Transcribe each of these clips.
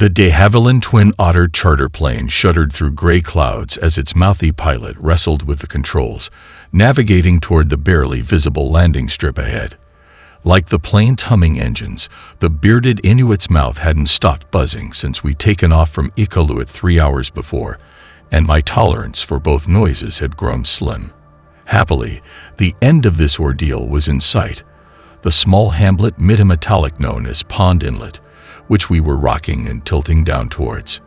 The de Havilland Twin Otter charter plane shuddered through gray clouds as its mouthy pilot wrestled with the controls, navigating toward the barely visible landing strip ahead. Like the plane's humming engines, the bearded Inuit's mouth hadn't stopped buzzing since we'd taken off from Iqaluit 3 hours before, and my tolerance for both noises had grown slim. Happily, the end of this ordeal was in sight, the small hamlet mid-metallic known as Pond Inlet, which we were rocking and tilting down towards.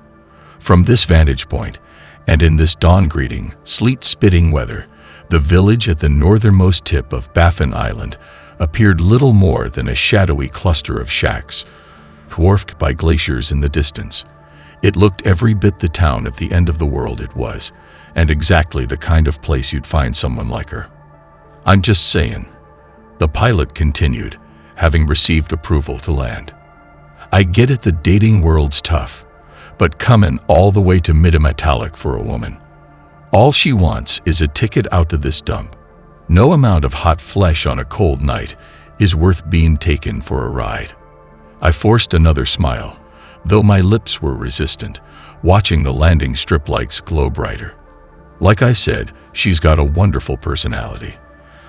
From this vantage point, and in this dawn greeting, sleet-spitting weather, the village at the northernmost tip of Baffin Island appeared little more than a shadowy cluster of shacks, dwarfed by glaciers in the distance. It looked every bit the town at the end of the world it was, and exactly the kind of place you'd find someone like her. I'm just saying, the pilot continued, having received approval to land. I get it, the dating world's tough, but coming all the way to Mid-Metallic for a woman. All she wants is a ticket out to this dump. No amount of hot flesh on a cold night is worth being taken for a ride. I forced another smile, though my lips were resistant, watching the landing strip lights glow brighter. Like I said, she's got a wonderful personality.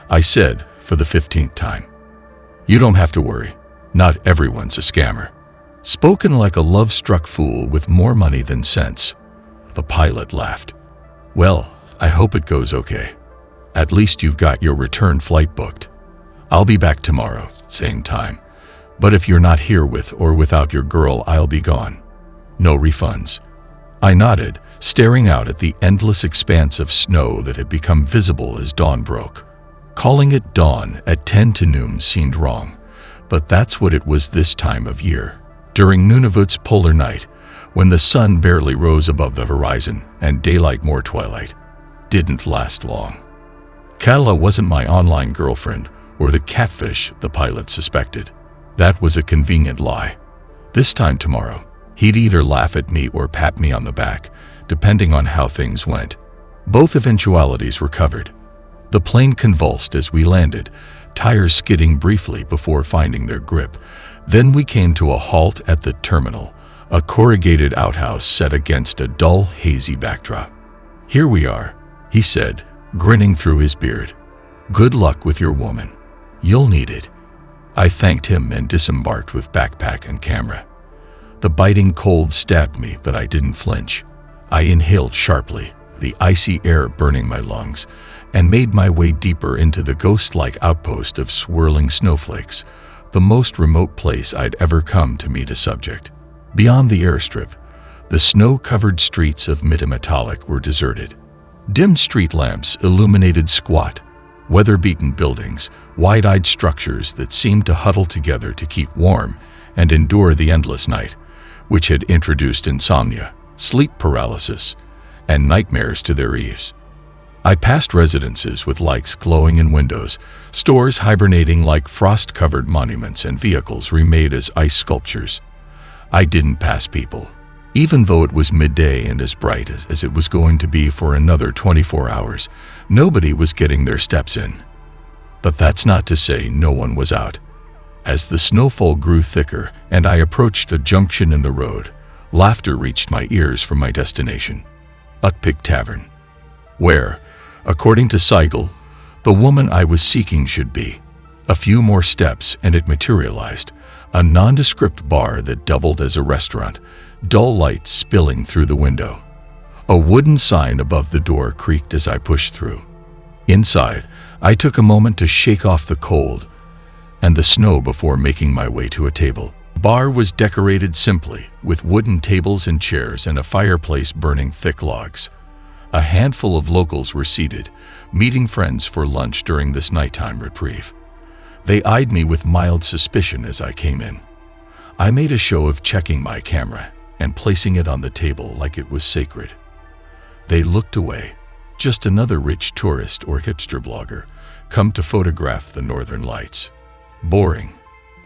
I said, for the 15th time. You don't have to worry. Not everyone's a scammer. Spoken like a love-struck fool with more money than sense. The pilot laughed. Well, I hope it goes okay. At least you've got your return flight booked. I'll be back tomorrow, same time. But if you're not here with or without your girl, I'll be gone. No refunds. I nodded, staring out at the endless expanse of snow that had become visible as dawn broke. Calling it dawn at 10 to noon seemed wrong, but that's what it was this time of year. During Nunavut's polar night, when the sun barely rose above the horizon and daylight more twilight, didn't last long. Kaala wasn't my online girlfriend or the catfish the pilot suspected. That was a convenient lie. This time tomorrow, he'd either laugh at me or pat me on the back, depending on how things went. Both eventualities were covered. The plane convulsed as we landed, tires skidding briefly before finding their grip. Then we came to a halt at the terminal, a corrugated outhouse set against a dull, hazy backdrop. Here we are, he said, grinning through his beard. Good luck with your woman. You'll need it. I thanked him and disembarked with backpack and camera. The biting cold stabbed me, but I didn't flinch. I inhaled sharply, the icy air burning my lungs, and made my way deeper into the ghost-like outpost of swirling snowflakes, the most remote place I'd ever come to meet a subject. Beyond the airstrip, the snow-covered streets of Mid-Metallic were deserted. Dim street lamps illuminated squat, weather-beaten buildings, wide-eyed structures that seemed to huddle together to keep warm and endure the endless night, which had introduced insomnia, sleep paralysis, and nightmares to their eaves. I passed residences with lights glowing in windows, stores hibernating like frost-covered monuments, and vehicles remade as ice sculptures. I didn't pass people, even though it was midday and as bright as it was going to be for another 24 hours. Nobody was getting their steps in. But that's not to say no one was out. As the snowfall grew thicker and I approached a junction in the road, laughter reached my ears from my destination, Utpig Tavern, where, according to Seigel, the woman I was seeking should be. A few more steps and it materialized, a nondescript bar that doubled as a restaurant, dull light spilling through the window. A wooden sign above the door creaked as I pushed through. Inside, I took a moment to shake off the cold and the snow before making my way to a table. The bar was decorated simply, with wooden tables and chairs and a fireplace burning thick logs. A handful of locals were seated, meeting friends for lunch during this nighttime reprieve. They eyed me with mild suspicion as I came in. I made a show of checking my camera and placing it on the table like it was sacred. They looked away. Just another rich tourist or hipster blogger, come to photograph the northern lights. Boring.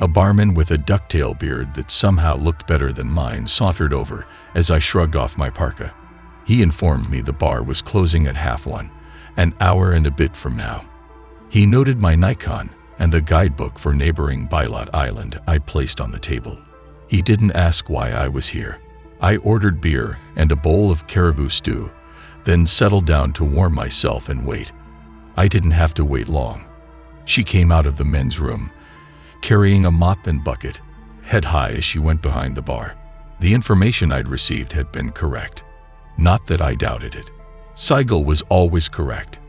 A barman with a ducktail beard that somehow looked better than mine sauntered over as I shrugged off my parka. He informed me the bar was closing at 1:30, an hour and a bit from now. He noted my Nikon and the guidebook for neighboring Bylot Island I placed on the table. He didn't ask why I was here, I ordered beer and a bowl of caribou stew, then settled down to warm myself and wait. I didn't have to wait long. She came out of the men's room, carrying a mop and bucket, head high as she went behind the bar. The information I'd received had been correct. Not that I doubted it. Seigel was always correct.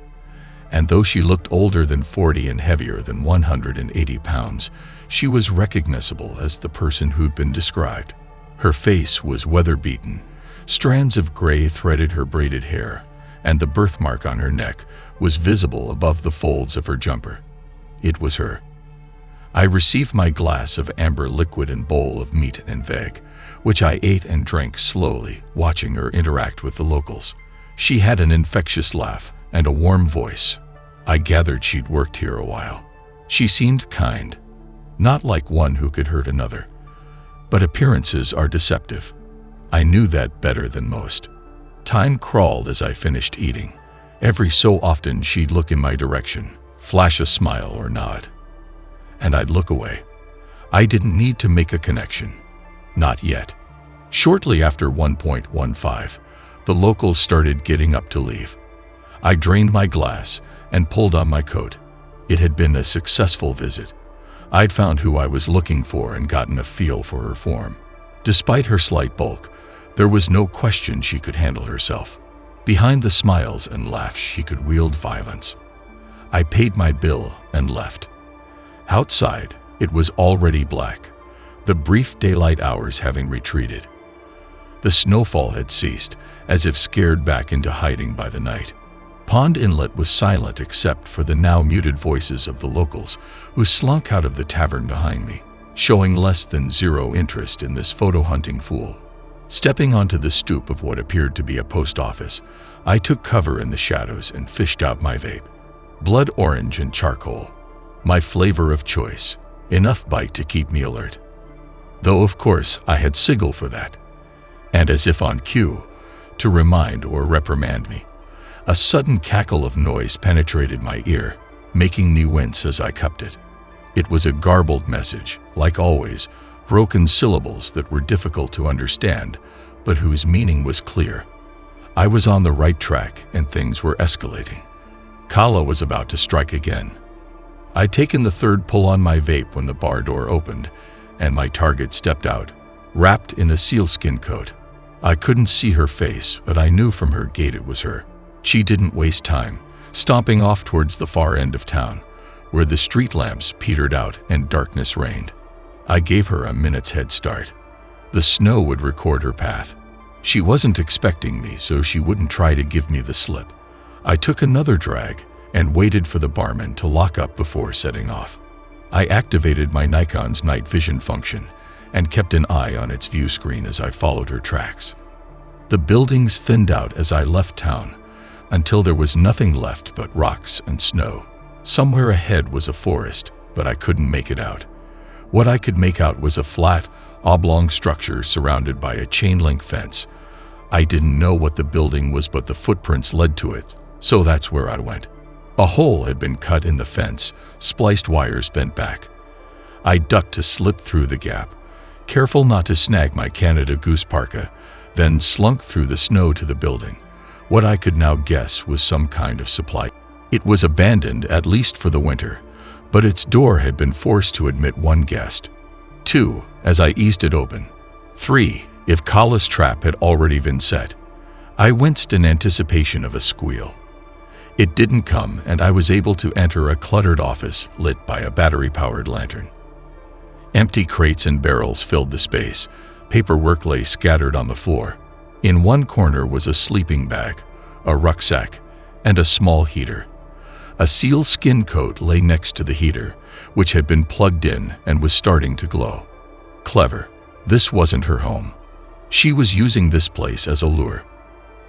And though she looked older than 40 and heavier than 180 pounds, she was recognizable as the person who'd been described. Her face was weather-beaten. Strands of gray threaded her braided hair, and the birthmark on her neck was visible above the folds of her jumper. It was her. I received my glass of amber liquid and bowl of meat and veg, which I ate and drank slowly, watching her interact with the locals. She had an infectious laugh and a warm voice. I gathered she'd worked here a while. She seemed kind, not like one who could hurt another. But appearances are deceptive. I knew that better than most. Time crawled as I finished eating. Every so often she'd look in my direction, flash a smile or nod, and I'd look away. I didn't need to make a connection. Not yet. Shortly after 1:15, the locals started getting up to leave. I drained my glass and pulled on my coat. It had been a successful visit. I'd found who I was looking for and gotten a feel for her form. Despite her slight bulk, there was no question she could handle herself. Behind the smiles and laughs, she could wield violence. I paid my bill and left. Outside, it was already black, the brief daylight hours having retreated. The snowfall had ceased, as if scared back into hiding by the night. Pond Inlet was silent except for the now muted voices of the locals who slunk out of the tavern behind me, showing less than zero interest in this photo-hunting fool. Stepping onto the stoop of what appeared to be a post office, I took cover in the shadows and fished out my vape. Blood orange and charcoal, my flavor of choice, enough bite to keep me alert. Though of course I had Sigil for that, and as if on cue, to remind or reprimand me. A sudden cackle of noise penetrated my ear, making me wince as I cupped it. It was a garbled message, like always, broken syllables that were difficult to understand, but whose meaning was clear. I was on the right track and things were escalating. Kaala was about to strike again. I'd taken the third pull on my vape when the bar door opened, and my target stepped out, wrapped in a sealskin coat. I couldn't see her face, but I knew from her gait it was her. She didn't waste time, stomping off towards the far end of town, where the street lamps petered out and darkness reigned. I gave her a minute's head start. The snow would record her path. She wasn't expecting me, so she wouldn't try to give me the slip. I took another drag and waited for the barman to lock up before setting off. I activated my Nikon's night vision function and kept an eye on its view screen as I followed her tracks. The buildings thinned out as I left town, until there was nothing left but rocks and snow. Somewhere ahead was a forest, but I couldn't make it out. What I could make out was a flat, oblong structure surrounded by a chain-link fence. I didn't know what the building was, but the footprints led to it, so that's where I went. A hole had been cut in the fence, spliced wires bent back. I ducked to slip through the gap, careful not to snag my Canada Goose parka, then slunk through the snow to the building. What I could now guess was some kind of supply. It was abandoned, at least for the winter, but its door had been forced to admit one guest. 2, as I eased it open. 3, if Kaala's trap had already been set. I winced in anticipation of a squeal. It didn't come, and I was able to enter a cluttered office lit by a battery-powered lantern. Empty crates and barrels filled the space. Paperwork lay scattered on the floor. In one corner was a sleeping bag, a rucksack, and a small heater. A sealskin coat lay next to the heater, which had been plugged in and was starting to glow. Clever. This wasn't her home. She was using this place as a lure.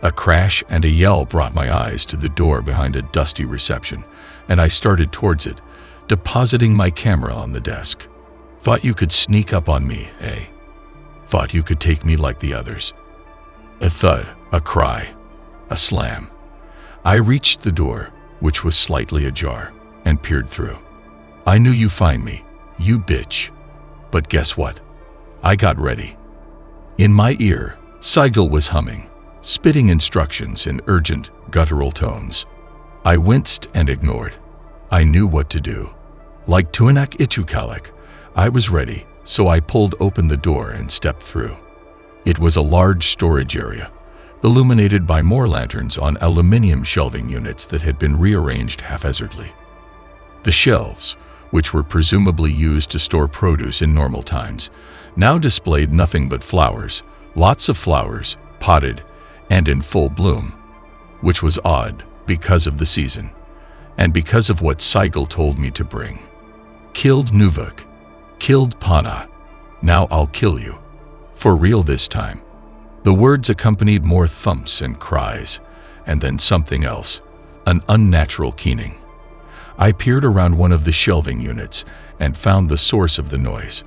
A crash and a yell brought my eyes to the door behind a dusty reception, and I started towards it, depositing my camera on the desk. Thought you could sneak up on me, eh? Thought you could take me like the others. A thud, a cry, a slam. I reached the door, which was slightly ajar, and peered through. I knew you'd find me, you bitch. But guess what? I got ready. In my ear, Sigil was humming, spitting instructions in urgent, guttural tones. I winced and ignored. I knew what to do. Like Tuanak Ichukalak, I was ready, so I pulled open the door and stepped through. It was a large storage area, illuminated by more lanterns on aluminium shelving units that had been rearranged haphazardly. The shelves, which were presumably used to store produce in normal times, now displayed nothing but flowers, lots of flowers, potted and in full bloom, which was odd because of the season, and because of what Sigil told me to bring. Killed Nuvuk, killed Pana, now I'll kill you. For real this time. The words accompanied more thumps and cries, and then something else, an unnatural keening. I peered around one of the shelving units and found the source of the noise.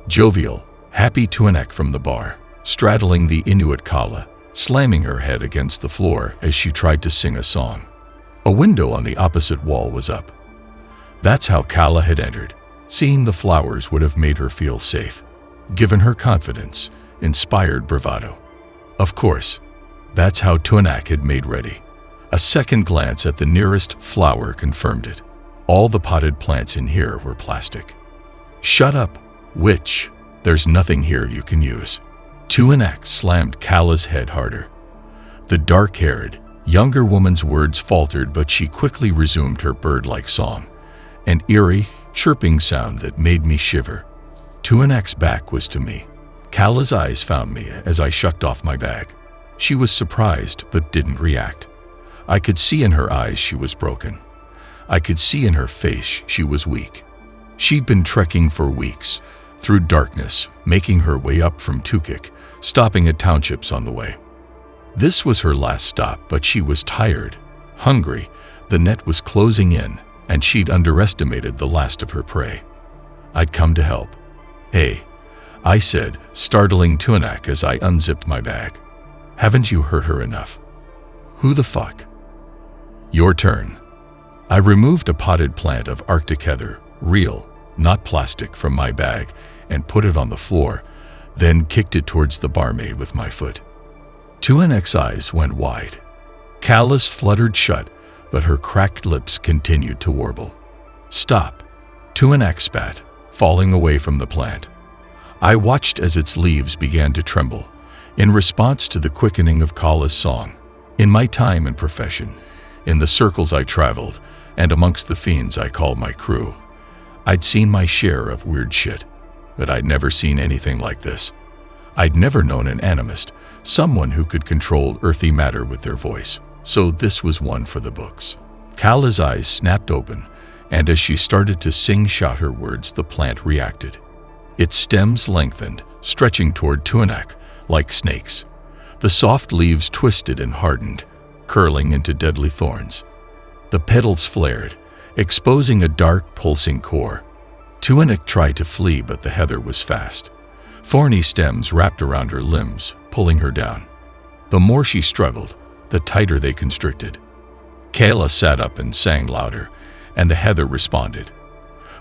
Jovial, happy Tuanak from the bar, straddling the Inuit Kaala, slamming her head against the floor as she tried to sing a song. A window on the opposite wall was up. That's how Kaala had entered. Seeing the flowers would have made her feel safe, given her confidence, inspired bravado. Of course, that's how Tuanak had made ready. A second glance at the nearest flower confirmed it. All the potted plants in here were plastic. Shut up, witch. There's nothing here you can use. Tuanak slammed Kaala's head harder. The dark-haired, younger woman's words faltered, but she quickly resumed her bird-like song, an eerie, chirping sound that made me shiver. Tuanak's back was to me. Kaala's eyes found me as I shucked off my bag. She was surprised but didn't react. I could see in her eyes she was broken. I could see in her face she was weak. She'd been trekking for weeks, through darkness, making her way up from Tukik, stopping at townships on the way. This was her last stop, but she was tired, hungry, the net was closing in, and she'd underestimated the last of her prey. I'd come to help. Hey, I said, startling Tuanak as I unzipped my bag. Haven't you hurt her enough? Who the fuck? Your turn. I removed a potted plant of Arctic heather, real, not plastic, from my bag and put it on the floor, then kicked it towards the barmaid with my foot. Tuanak's eyes went wide. Kaala's fluttered shut, but her cracked lips continued to warble. Stop. Tuanak spat, falling away from the plant. I watched as its leaves began to tremble, in response to the quickening of Kaala's song. In my time and profession, in the circles I traveled, and amongst the fiends I called my crew, I'd seen my share of weird shit, but I'd never seen anything like this. I'd never known an animist, someone who could control earthy matter with their voice, so this was one for the books. Kaala's eyes snapped open, and as she started to sing-shout her words, the plant reacted. Its stems lengthened, stretching toward Tuanak like snakes. The soft leaves twisted and hardened, curling into deadly thorns. The petals flared, exposing a dark, pulsing core. Tuanak tried to flee, but the heather was fast. Thorny stems wrapped around her limbs, pulling her down. The more she struggled, the tighter they constricted. Kaala sat up and sang louder, and the heather responded.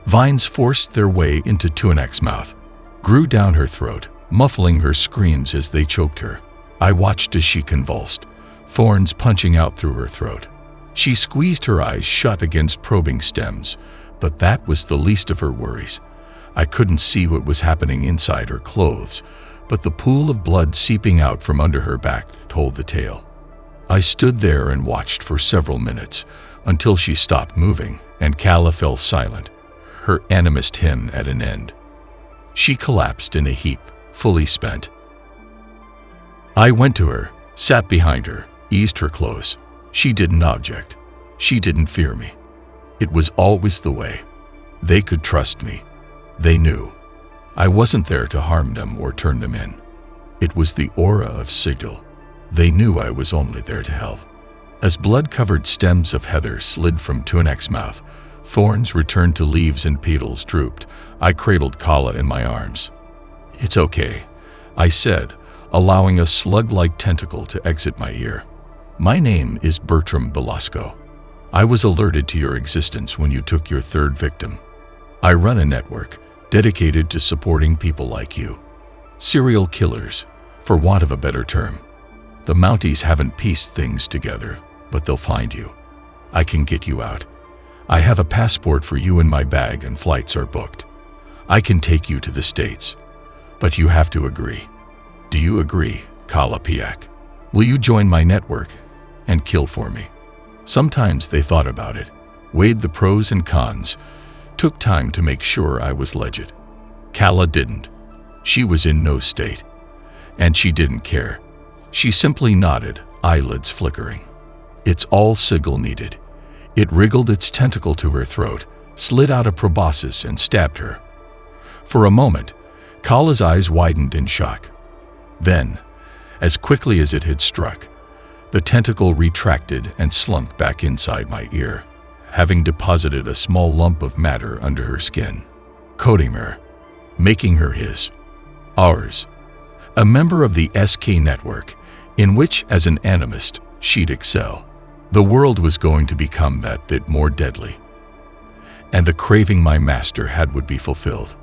Vines forced their way into Tuanak's mouth, grew down her throat, muffling her screams as they choked her. I watched as she convulsed, thorns punching out through her throat. She squeezed her eyes shut against probing stems, but that was the least of her worries. I couldn't see what was happening inside her clothes, but the pool of blood seeping out from under her back told the tale. I stood there and watched for several minutes, until she stopped moving, and Kaala fell silent, her animist hymn at an end. She collapsed in a heap, fully spent. I went to her, sat behind her, eased her close. She didn't object. She didn't fear me. It was always the way. They could trust me. They knew. I wasn't there to harm them or turn them in. It was the aura of Sigil. They knew I was only there to help. As blood-covered stems of heather slid from Tuanak's mouth, thorns returned to leaves and petals drooped. I cradled Kaala in my arms. It's okay, I said, allowing a slug-like tentacle to exit my ear. My name is Bertram Belasco. I was alerted to your existence when you took your third victim. I run a network dedicated to supporting people like you. Serial killers, for want of a better term. The Mounties haven't pieced things together, but they'll find you. I can get you out. I have a passport for you in my bag and flights are booked. I can take you to the States, but you have to agree. Do you agree, Kaala Piak? Will you join my network and kill for me? Sometimes they thought about it, weighed the pros and cons, took time to make sure I was legit. Kaala didn't. She was in no state, and she didn't care. She simply nodded, eyelids flickering. It's all Sigil needed. It wriggled its tentacle to her throat, slid out a proboscis and stabbed her. For a moment, Kaala's eyes widened in shock. Then, as quickly as it had struck, the tentacle retracted and slunk back inside my ear, having deposited a small lump of matter under her skin, coating her, making her his, ours, a member of the SK network, in which, as an animist, she'd excel. The world was going to become that bit more deadly, and the craving my master had would be fulfilled.